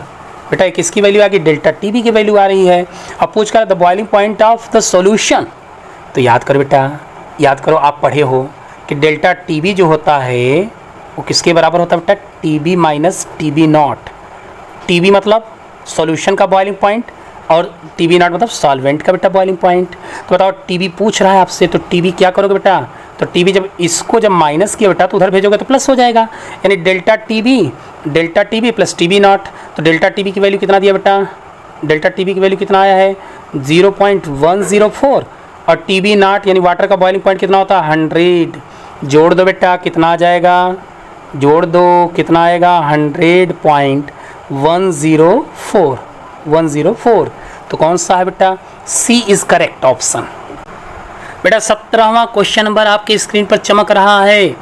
बेटा। किसकी वैल्यू आ गई, डेल्टा TB की वैल्यू आ रही है। अब पूछ कर the boiling point of the solution, तो याद करो बेटा, याद करो, आप पढ़े हो कि डेल्टा TB जो होता है वो किसके बराबर होता है बेटा, TB minus TB not. TB मतलब सॉल्यूशन का बॉइलिंग पॉइंट और TB नॉट मतलब सॉल्वेंट का बेटा बॉइलिंग पॉइंट। तो बताओ TB पूछ रहा है आपसे, तो TB क्या करोगे बेटा, तो TB जब इसको जब माइनस किया बेटा तो उधर भेजोगे तो प्लस हो जाएगा, यानी delta TB plus TB not. तो डेल्टा TB की वैल्यू कितना दिया बेटा, डेल्टा TB की वैल्यू कितना आया है, 0.104, और TB नॉट यानी वाटर का बॉइलिंग पॉइंट कितना होता है, 100। जोड़ दो बेटा, कितना आ जाएगा, जोड़ दो, कितना आएगा, 100.104। तो कौन सा है बेटा, सी इज करेक्ट ऑप्शन। बेटा 17वां क्वेश्चन नंबर आपके स्क्रीन पर चमक रहा है।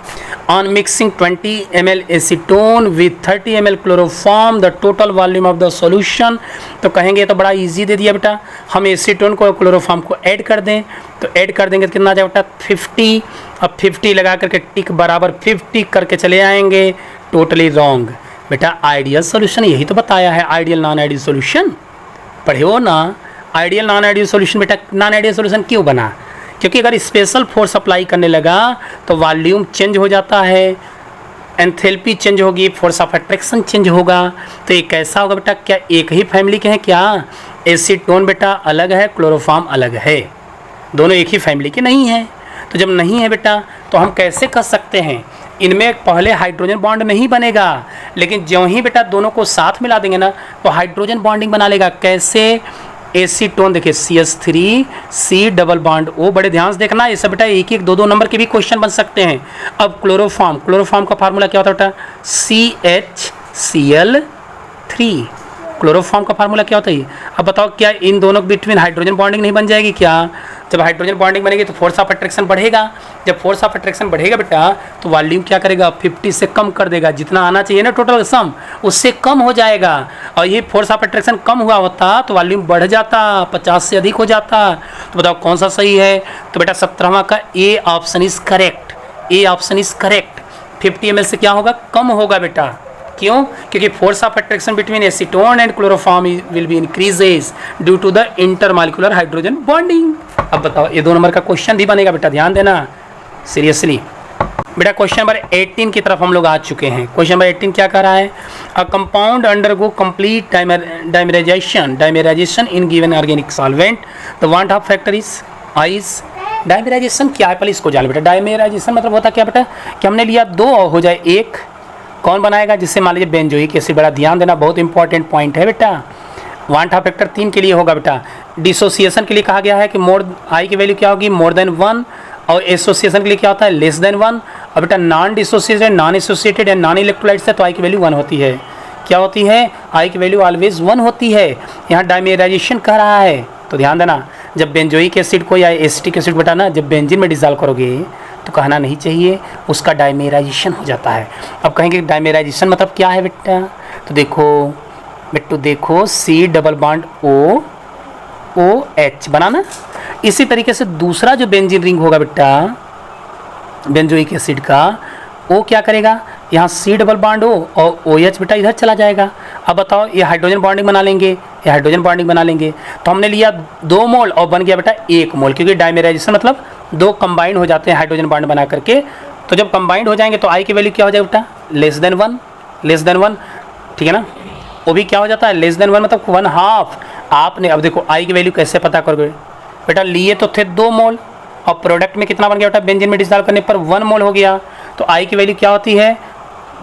On mixing 20 ml acetone with 30 ml chloroform the total volume of the solution. तो कहेंगे तो बड़ा इजी दे दिया बेटा, हम एसीटोन को क्लोरोफॉर्म को ऐड कर दें, तो ऐड कर देंगे तो कितना आ जाएगा बेटा, 50। अब 50 लगा करके टिक बराबर 50 करके चले आएंगे, टोटली रॉन्ग बेटा। आइडियल सॉल्यूशन यही तो बताया है, आइडियल नॉन आइडियल सॉल्यूशन पढ़े हो ना। आइडियल नॉन आइडियल सॉल्यूशन बेटा, नॉन आइडियल सॉल्यूशन क्यों बना, क्योंकि अगर स्पेशल फोर्स अप्लाई करने लगा तो वॉल्यूम चेंज हो जाता है, एंथैल्पी चेंज होगी, फोर्स ऑफ अट्रैक्शन चेंज होगा। तो ये कैसा होगा बेटा, क्या एक ही फैमिली के हैं क्या, एसीटोन बेटा अलग है, क्लोरोफॉर्म अलग है, दोनों एक ही फैमिली के नहीं हैं। तो जब नहीं है बेटा तो हम कैसे कर सकते हैं, इनमें पहले हाइड्रोजन बॉन्ड नहीं बनेगा, लेकिन ज्यों ही बेटा दोनों को साथ मिला देंगे ना तो हाइड्रोजन बॉन्डिंग बना लेगा। कैसे, एसीटोन देखिए CH3 C double bond O, बड़े ध्यान से देखना, ये सब बेटा एक एक 2 नंबर के भी क्वेश्चन बन सकते हैं। अब क्लोरोफॉर्म का फार्मूला क्या होता है बेटा, CHCl3। क्लोरोफॉर्म का फार्मूला क्या होता है। अब बताओ क्या इन दोनों के बिटवीन हाइड्रोजन बॉन्डिंग नहीं बन जाएगी क्या, जब हाइड्रोजन बॉन्डिंग बनेगी तो फोर्स ऑफ अट्रैक्शन बढ़ेगा, जब फोर्स ऑफ अट्रैक्शन बढ़ेगा बेटा तो वॉल्यूम क्या करेगा, 50 से कम कर देगा, जितना आना चाहिए ना टोटल सम उससे कम हो जाएगा। और ये फोर्स ऑफ अट्रैक्शन कम हुआ होता तो वॉल्यूम बढ़ जाता, 50 से अधिक हो जाता। तो बताओ कौन सा सही है, तो बेटा 17वां का A option is correct, A option is correct. 50 ml से क्या होगा, कम होगा बेटा, क्यों? क्योंकि force of attraction between acetone and chloroform will be increases due to the intermolecular hydrogen bonding. अब बताओ, ये 2 नंबर का क्वेश्चन भी बनेगा बेटा, ध्यान देना सीरियसली। बेटा क्वेश्चन नंबर 18 की तरफ हम लोग आ चुके हैं। क्वेश्चन नंबर 18 क्या कह रहा है? A compound undergo complete dimerisation in given organic solvent, the van't Hoff factor is ice. Dimerisation क्या है, पहले इसको जान बेटा। डाइमेराइजेशन मतलब होता क्या बेटा कि हमने लिया 2 और हो जाए 1, कौन बनाएगा? जिससे मान लीजिए बेंजोइक एसिड। बड़ा ध्यान देना, बहुत इंपॉर्टेंट पॉइंट है बेटा। वांट ऑफ फैक्टर 3 के लिए होगा बेटा। डिसोसिएशन के लिए कहा गया है कि आई की वैल्यू क्या होगी? मोर देन 1, और एसोसिएशन के लिए क्या होता है? Less than 1। और बेटा नॉन डिसोसिएटेड, नॉन एसोसिएटेड या नॉन इलेक्ट्रोलाइट्स है तो आई की वैल्यू 1 होती है। क्या होती है? आई की वैल्यू ऑलवेज 1 होती है। यहाँ डाइमेराइजेशन कर रहा है तो ध्यान देना, जब बेंजोइक एसिड को या एसिटिक एसिड बेटा ना जब बेंजीन में डिसॉल्व करोगे तो कहना नहीं चाहिए उसका डाइमेराइजेशन हो जाता है। अब कहेंगे डाइमेराइजेशन मतलब क्या है बेटा? तो देखो C डबल बॉन्ड OH बनाना। इसी तरीके से दूसरा जो बेंजीन रिंग होगा बेटा बेंजोइक एसिड का, वो क्या करेगा? यहाँ C डबल बॉन्ड O और OH बेटा इधर चला जाएगा। अब बताओ, ये हाइड्रोजन बॉन्डिंग बना लेंगे, ये हाइड्रोजन बॉन्डिंग बना लेंगे। तो हमने लिया 2 मोल और बन गया बेटा 1 मोल, क्योंकि डाइमेराइजेशन मतलब 2 कंबाइंड हो जाते हैं हाइड्रोजन बॉन्ड बना करके। तो जब कंबाइंड हो जाएंगे तो आई की वैल्यू क्या हो जाएगा बेटा? लेस देन 1, ठीक है ना। वो भी क्या हो जाता है? लेस देन 1 मतलब 1/2। आपने अब देखो आई की वैल्यू कैसे पता करोगे बेटा? लिए तो थे 2 मोल और प्रोडक्ट में कितना बन गया बेटा? बेंजीन में डिसॉल्व करने पर 1 मोल हो गया। तो आई की वैल्यू क्या होती है?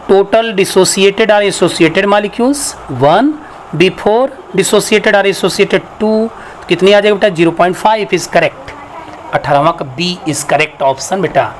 टोटल डिसोसिएटेड और एसोसिएटेड मॉलिक्यूल्स 1, बिफोर डिसोसिएटेड और एसोसिएटेड 2, कितनी आ जाएगी बेटा? 0.5 इज करेक्ट। 18वां का बी इज करेक्ट ऑप्शन बेटा।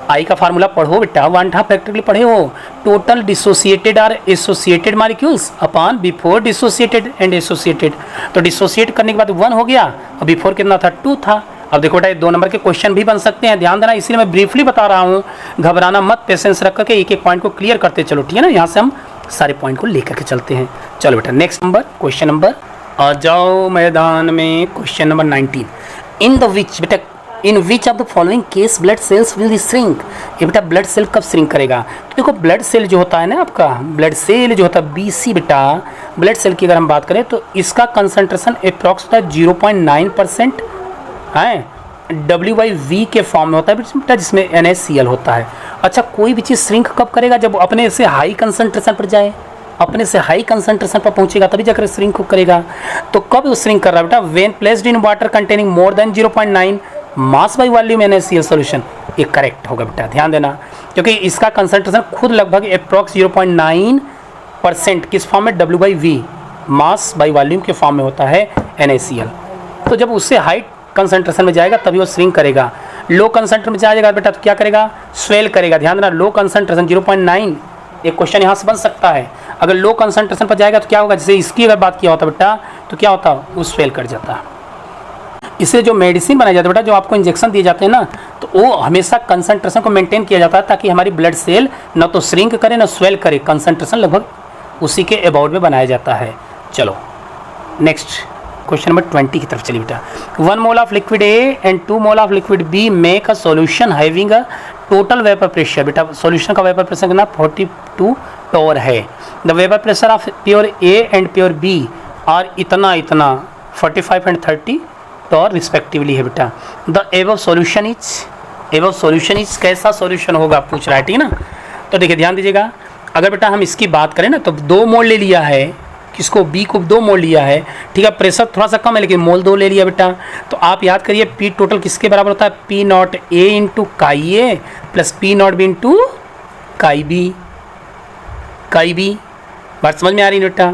आई का फार्मूला पढ़ो बेटा, 1/2 फैक्टर के लिए पढ़े हो। टोटल डिसोसिएटेड और associated molecules upon before dissociated and associated. तो डिसोसिएट करने के बाद 1 हो गया और बिफोर कितना था? 2 था। अब देखो बेटा, 2 नंबर के क्वेश्चन भी बन सकते हैं, ध्यान देना। इसलिए मैं ब्रीफली बता रहा हूँ, घबराना मत, पेशेंस रख करके एक पॉइंट को क्लियर करते चलो, ठीक है ना। यहाँ से हम सारे पॉइंट को लेकर के चलते हैं। चलो बेटा नेक्स्ट नंबर, क्वेश्चन नंबर आ जाओ मैदान में। Question number 19, in which of the following case blood cells will shrink. ये बेटा ब्लड सेल कब श्रिंक करेगा? तो देखो ब्लड सेल जो होता है ना, आपका ब्लड सेल जो होता है BC बेटा, ब्लड सेल की अगर हम बात करें तो इसका कंसंट्रेशन अप्रॉक्स होता है 0.9% है, W/V के फॉर्म में होता है बेटा, जिसमें NaCl होता है। अच्छा, कोई भी चीज़ श्रिंक कब करेगा? जब अपने से हाई कंसंट्रेशन पर जाए, अपने से हाई कंसंट्रेशन पर पहुंचेगा तभी जाकर श्रिंक करेगा। तो कब वो श्रिंक कर रहा है बेटा? When placed in water containing more than 0.9 mass by volume NaCl solution. ये करेक्ट होगा बेटा, ध्यान देना, क्योंकि इसका कंसंट्रेशन खुद लगभग अप्रॉक्स 0.9% किस फॉर्म में? W/V मास बाई वॉल्यूम के फॉर्म में होता है NaCl। तो जब उससे हाई कंसंट्रेशन में जाएगा तभी वो श्रिंक करेगा। लो कंसंट्रेशन में जाएगा बेटा तो क्या करेगा? स्वेल करेगा। ध्यान देना, लो कंसंट्रेशन 0.9, एक क्वेश्चन यहाँ से बन सकता है। अगर लो कंसंट्रेशन पर जाएगा तो क्या होगा? जैसे इसकी अगर बात किया होता बेटा तो क्या होता? वो स्वेल कर जाता। इससे जो मेडिसिन बनाया जाता है बेटा, जो आपको इंजेक्शन दिए जाते हैं ना, तो वो हमेशा कंसंट्रेशन को मेंटेन किया जाता है ताकि हमारी ब्लड सेल न तो श्रिंक करे न स्वेल करे। कंसंट्रेशन लगभग उसी के अबाउट में बनाया जाता है। चलो नेक्स्ट क्वेश्चन नंबर 20 की तरफ चलिए बेटा। 1 mole of liquid A and 2 mole of liquid B make a solution having a total vapour pressure. बेटा सॉल्यूशन का वेपर प्रेशर कितना? 42 टोर है। The vapour pressure of pure A and pure B और इतना 45 एंड 30 टोर रिस्पेक्टिवली है बेटा। The above solution is कैसा solution होगा पूछ रहा है, ठीक है ना। तो देखिए ध्यान दीजिएगा, अगर बेटा हम इसकी बात करें ना तो 2 मोल ले लिया है, किसको? B को 2 मोल लिया है, ठीक है। प्रेशर थोड़ा सा कम है लेकिन मोल 2 ले लिया बेटा। तो आप याद करिए P टोटल किसके बराबर होता है? P नॉट A इंटू काई A plus P not B into काई B। बात समझ में आ रही है बेटा?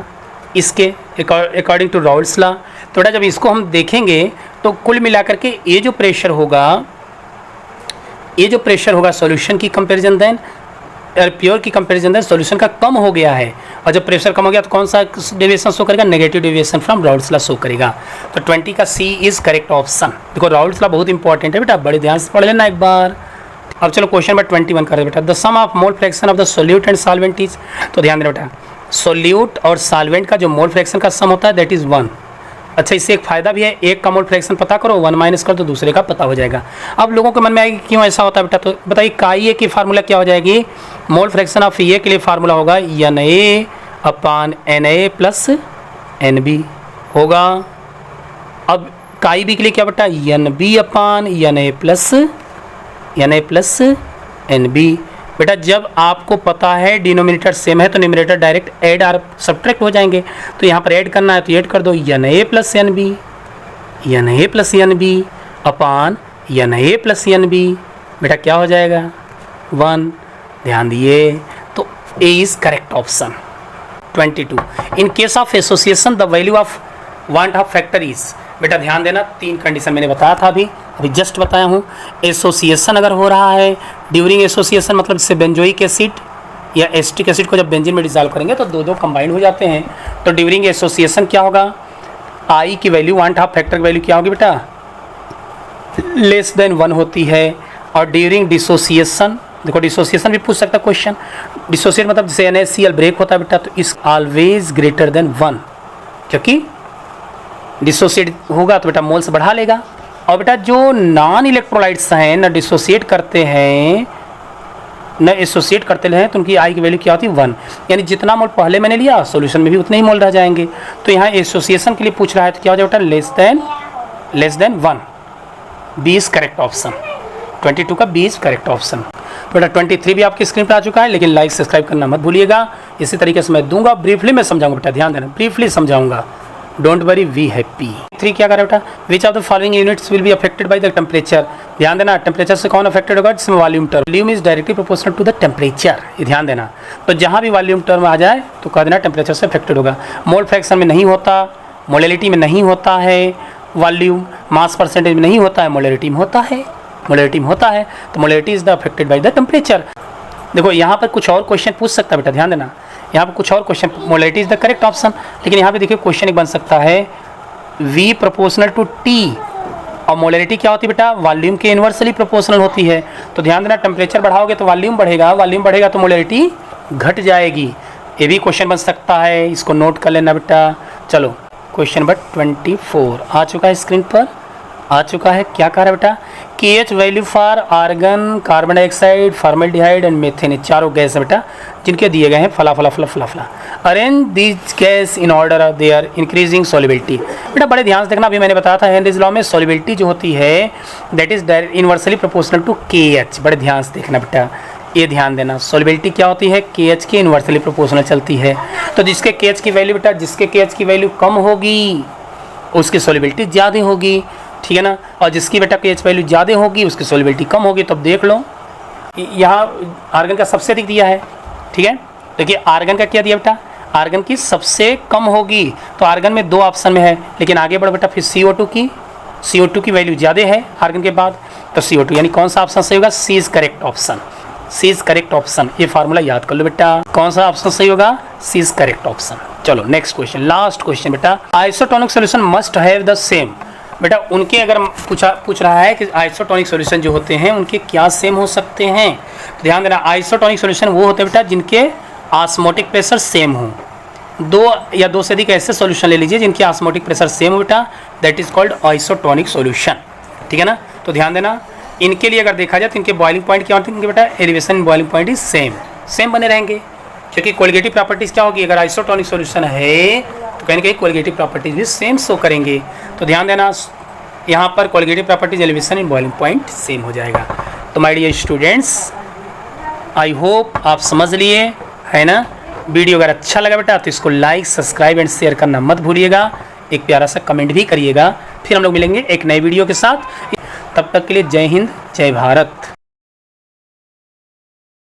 इसके अकॉर्डिंग टू राउल्स लॉ। तो बेटा जब इसको हम देखेंगे तो कुल मिलाकर के ये जो प्रेशर होगा सॉल्यूशन की कंपैरिजन देन प्योर की कंपैरिजन देन सॉल्यूशन का कम हो गया है। और जब प्रेशर कम हो गया तो कौन सा डेविएशन शो करेगा? Negative deviation from Raoult's law show करेगा। तो 20 का C इज करेक्ट ऑप्शन। देखो राउल्स लॉ बहुत इंपॉर्टेंट है बेटा, बड़े ध्यान से पढ़ लेना एक बार। अब चलो क्वेश्चन नंबर 21 करें बेटा। The sum of mole fraction of the solute and solvent is. तो ध्यान देना बेटा, सोल्यूट और सॉल्वेंट का जो मोल फ्रैक्शन का सम होता है दैट इज 1। अच्छा, इससे एक फ़ायदा भी है, एक का मोल फ्रैक्शन पता करो, 1 माइनस कर तो दूसरे का पता हो जाएगा। अब लोगों के मन में आएगी क्यों ऐसा होता है बेटा, तो बताइए काई की फार्मूला क्या हो जाएगी, मोल फ्रैक्शन ऑफ ए के लिए फार्मूला होगा Na अपान Na प्लस Nb होगा। अब काई बी के लिए क्या बेटा, Nb upon Na plus Nb। बेटा जब आपको पता है डिनोमिनेटर सेम है तो न्यूमरेटर डायरेक्ट ऐड और सब्ट्रैक्ट हो जाएंगे, तो यहाँ पर ऐड करना है तो ऐड कर दो Na plus Nb upon Na plus Nb। बेटा क्या हो जाएगा 1, ध्यान दिए, तो A is correct option. 22 in case of association the value of van't Hoff factor is, बेटा ध्यान देना 3 कंडीशन मैंने बताया था अभी जस्ट बताया हूँ। एसोसिएशन अगर हो रहा है ड्यूरिंग एसोसिएशन, मतलब जैसे बेंजोइक एसिड या एसिटिक एसिड को जब बेंजीन में डिसॉल्व करेंगे तो दो कंबाइंड हो जाते हैं, तो ड्यूरिंग एसोसिएशन क्या होगा, आई की वैल्यू वांट ऑफ फैक्टर की वैल्यू क्या होगी बेटा, लेस देन 1 होती है। और ड्यूरिंग डिसोसिएशन, देखो डिसोसिएशन भी पूछ सकता है क्वेश्चन, डिसोसिएट मतलब जैसे NaCl ब्रेक होता है बेटा, तो इस ऑलवेज ग्रेटर देन 1, क्योंकि डिसोसिएट होगा तो बेटा मोल्स बढ़ा लेगा। और बेटा जो नॉन इलेक्ट्रोलाइट्स हैं न डिसोसिएट करते हैं न एसोसिएट करते हैं, तो उनकी आई की वैल्यू क्या होती है 1, यानी जितना मोल पहले मैंने लिया सॉल्यूशन में भी उतने ही मोल रह जाएंगे। तो यहाँ एसोसिएशन के लिए पूछ रहा है तो क्या हो जाएगा बेटा, less than 1, B is correct option. 22 का बी इज करेक्ट ऑप्शन। तो बेटा 23 भी आपकी स्क्रीन पर आ चुका है, लेकिन लाइक सब्सक्राइब करना मत भूलिएगा। इसी तरीके से मैं दूंगा, ब्रीफली मैं समझाऊंगा बेटा, ध्यान देना, ब्रीफली समझाऊंगा, डोंट वरी वी हैप्पी। 3 क्या कर रहा है बेटा, which of the following units will be affected by the temperature. ध्यान देना, टेम्परेचर से कौन अफेक्टेड होगा, जिसमें volume term, volume is directly proportional to the temperature, ये ध्यान देना। तो जहाँ भी वॉल्यूम टर्म आ जाए तो कह देना टेम्परेचर से अफेक्टेड होगा। मोल फ्रैक्शन में नहीं होता, मोलैलिटी में नहीं होता है, वॉल्यूम मास परसेंटेज में नहीं होता है, मोलैलिटी में होता है, मोलैलिटी में होता है, तो molality is the affected by the temperature. देखो यहाँ पर कुछ और क्वेश्चन पूछ सकता है बेटा, ध्यान देना, यहाँ पर कुछ और question, molality is the correct option, लेकिन यहाँ पे देखिए क्वेश्चन एक बन सकता है V प्रोपोर्शनल टू T, और मोलैलिटी क्या होती है बेटा, वॉल्यूम के इन्वर्सली प्रोपोर्शनल होती है। तो ध्यान देना, टेम्परेचर बढ़ाओगे तो वॉल्यूम बढ़ेगा, वॉल्यूम बढ़ेगा तो मोलैलिटी घट जाएगी। ये भी क्वेश्चन बन सकता है, इसको नोट कर लेना बेटा। चलो क्वेश्चन नंबर 24 आ चुका है, स्क्रीन पर आ चुका है। क्या कह रहा है बेटा, KH value for argon, carbon dioxide, formaldehyde and methane, ये चारों गैस है बेटा जिनके दिए गए हैं फला फला फला फला फला। Arrange this gas in order of their increasing solubility. बेटा बड़े ध्यान से देखना, अभी मैंने बताया था हेनरीज लॉ में सॉल्युबिलिटी जो होती है that is inversely proportional to KH। बड़े ध्यान से देखना बेटा, ये ध्यान देना, सॉल्युबिलिटी क्या होती है, KH के इनवर्सली प्रोपोर्शनल चलती है। तो जिसके KH की वैल्यू बेटा, जिसके KH की वैल्यू कम होगी उसकी सॉल्युबिलिटी ज़्यादा होगी, ठीक है ना, और जिसकी बेटा KH वैल्यू ज़्यादा होगी उसकी सॉल्युबिलिटी कम होगी। तो अब देख लो, यहाँ आर्गन का सबसे अधिक दिया है, ठीक है, देखिए आर्गन का क्या दिया बेटा, आर्गन की सबसे कम होगी, तो आर्गन में 2 ऑप्शन में है, लेकिन आगे बढ़ो बेटा, फिर CO2 की वैल्यू ज़्यादा है आर्गन के बाद, तो CO2 यानी कौन सा ऑप्शन सही होगा, C is correct option, C is correct option. ये फार्मूला याद कर लो बेटा, कौन सा ऑप्शन सही होगा, सी इज करेक्ट ऑप्शन। चलो नेक्स्ट क्वेश्चन, लास्ट क्वेश्चन बेटा, isotonic solution must have the same. बेटा उनके अगर पूछ रहा है कि आइसोटोनिक सॉल्यूशन जो होते हैं उनके क्या सेम हो सकते हैं, तो ध्यान देना, आइसोटोनिक सॉल्यूशन वो होते हैं बेटा जिनके ऑस्मोटिक प्रेशर सेम हो। 2 या 2 से अधिक ऐसे सॉल्यूशन ले लीजिए जिनकी ऑस्मोटिक प्रेशर सेम हो बेटा, that is called isotonic solution, ठीक है ना। तो ध्यान देना, इनके लिए अगर देखा जाए तो इनके बॉइलिंग पॉइंट क्या होते हैं बेटा, elevation boiling point is same बने रहेंगे, क्योंकि कोलिगेटिव प्रॉपर्टीज़ क्या होगी, अगर आइसोटोनिक सॉल्यूशन है तो कहीं ना कहीं कोलिगेटिव प्रॉपर्टीज़ भी सेम शो करेंगे। तो ध्यान देना, यहाँ पर colligative properties, elevation and boiling point same हो जाएगा। तो my dear students, I hope आप समझ लिए है ना। वीडियो अगर अच्छा लगा बेटा तो इसको लाइक, सब्सक्राइब एंड शेयर करना मत भूलिएगा, एक प्यारा सा कमेंट भी करिएगा। फिर हम लोग मिलेंगे एक नए वीडियो के साथ, तब तक के लिए जय हिंद, जय भारत।